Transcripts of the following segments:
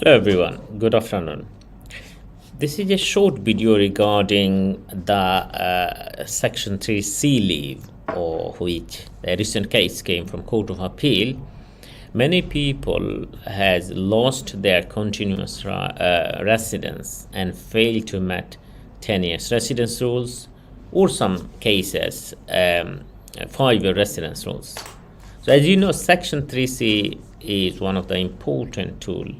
Hello everyone, good afternoon. This is a short video regarding the Section 3C leave, or which a recent case came from Court of Appeal. Many people has lost their continuous residence and failed to meet 10 years residence rules, or some cases 5-year residence rules. So as you know, Section 3C is one of the important tools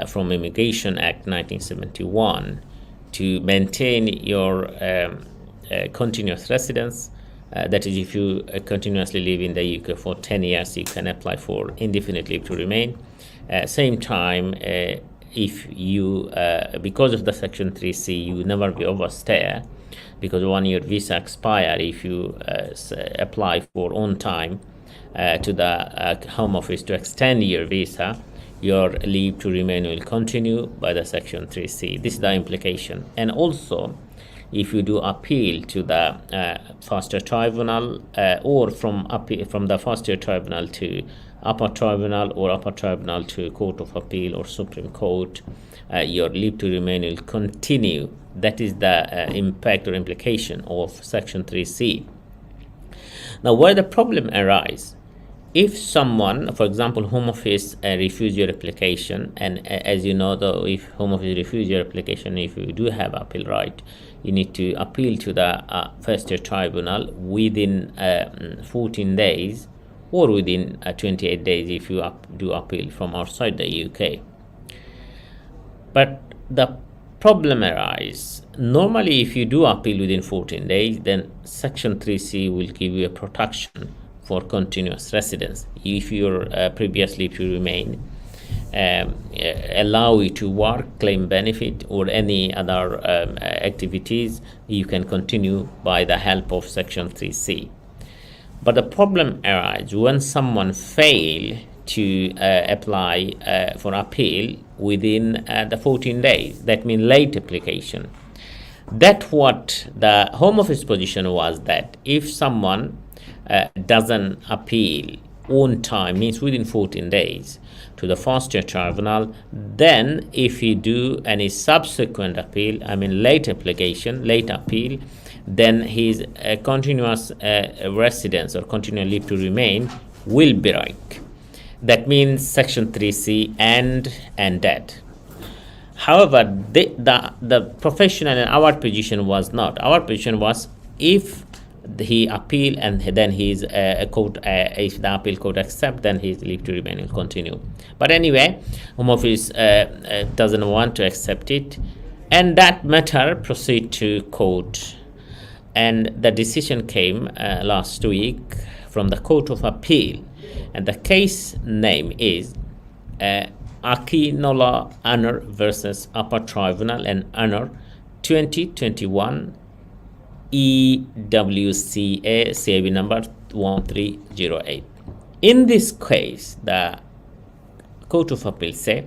from Immigration Act 1971 to maintain your continuous residence. That is, if you continuously live in the UK for 10 years, you can apply for indefinite leave to remain. Same time, if you, because of the Section 3C, you never be overstayer, because 1 year visa expire if you apply for on time to the Home Office to extend your visa. Your leave to remain will continue by the Section 3C. This is the implication. And also, if you do appeal to the faster tribunal or from the faster tribunal to upper tribunal, or upper tribunal to Court of Appeal or Supreme Court, your leave to remain will continue. That is the impact or implication of Section 3C. Now, where the problem arises, if someone, for example, Home Office refuse your application, and as you know, though, if Home Office refuse your application, if you do have appeal right, you need to appeal to the first tribunal within 14 days or within 28 days if you do appeal from outside the UK. But the problem arises. Normally, if you do appeal within 14 days, then Section 3C will give you a protection for continuous residence. If your previous leave to remain allow you to work, claim benefit, or any other activities, you can continue by the help of Section 3C. But the problem arises when someone fail to apply for appeal within the 14 days. That means late application. That what the Home Office position was, that if someone doesn't appeal on time, means within 14 days, to the faster tribunal, then if you do any subsequent appeal, late application, late appeal, then his continuous residence or continuous leave to remain will break. That means Section 3C and dead. However, the professional and our position was not. Our position was, if he appeal and then his if the appeal court accept, then his leave to remain will continue. But anyway, Home Office doesn't want to accept it, and that matter proceed to court. And the decision came last week from the Court of Appeal, and the case name is Akinola Honor versus Upper Tribunal and Honor 2021 EWCA CAB number 1308. In this case, the Court of Appeal say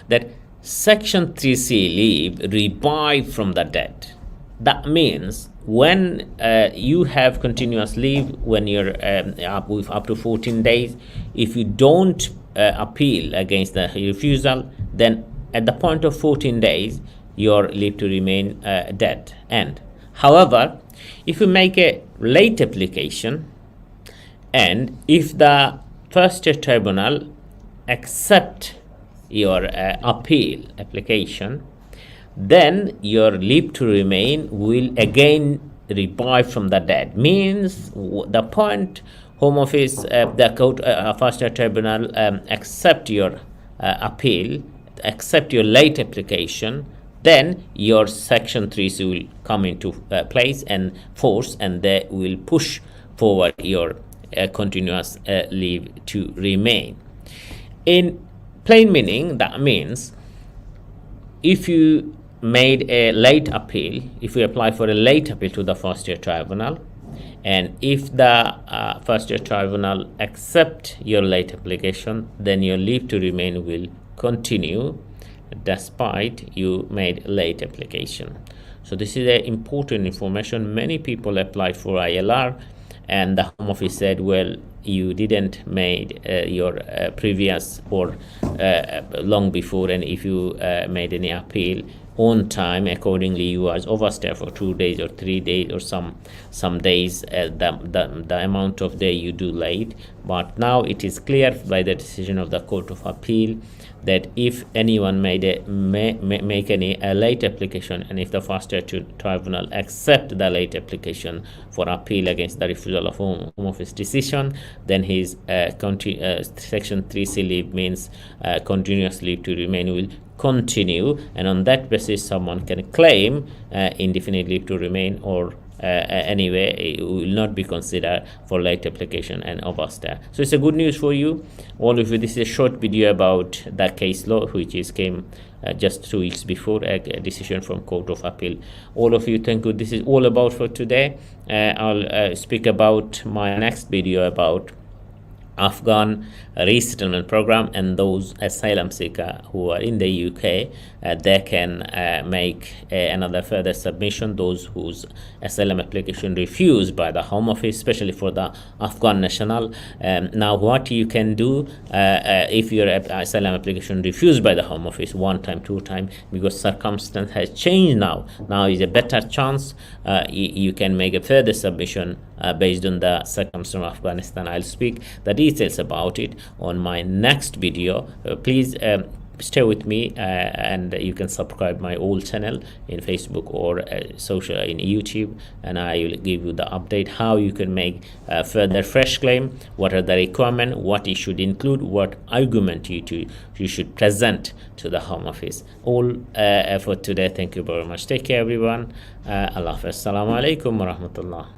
that Section 3C leave revived from the dead. That means when you have continuous leave, when you're up to 14 days, if you don't appeal against the refusal, then at the point of 14 days, your leave to remain dead. And however, if you make a late application, and if the first tribunal accept your appeal application, then your leave to remain will again revive from the dead. Means the point Home Office, the court, first tribunal accept your appeal, accept your late application, then your Section 3C will come into place and force, and they will push forward your continuous leave to remain. In plain meaning, that means if you made a late appeal, if you apply for a late appeal to the first year tribunal, and if the first year tribunal accept your late application, then your leave to remain will continue despite you made late application. So this is a important information. Many people applied for ILR, and the Home Office said, well, you didn't made your previous or long before, and if you made any appeal on time, accordingly you was overstay for 2 days or 3 days or some days, the amount of day you do late. But now it is clear by the decision of the Court of Appeal that if anyone make any late application, and if the Fast Track Tribunal accept the late application for appeal against the refusal of Home Office decision, then his Section 3C leave means continuous leave to remain will continue, and on that basis someone can claim indefinite leave to remain, or anyway it will not be considered for late application and overstay. So it's a good news for you, all of you. This is a short video about the case law which came just 2 weeks before a decision from Court of Appeal. All of you, thank you. This is all about for today. I'll speak about my next video about Afghan resettlement program, and those asylum seeker who are in the UK, they can make another further submission, those whose asylum application refused by the Home Office, especially for the Afghan national. Now what you can do if your asylum application refused by the Home Office 1 time, 2 time, because circumstance has changed now is a better chance, you can make a further submission based on the circumstance of Afghanistan. I'll speak the details about it on my next video. Please stay with me, and you can subscribe my old channel in Facebook or social in YouTube, and I will give you the update how you can make further fresh claim, what are the requirements, what you should include, what argument you should present to the Home Office. All for today. Thank you very much. Take care everyone. Allah Hafiz. Assalamu alaikum wa rahmatullah.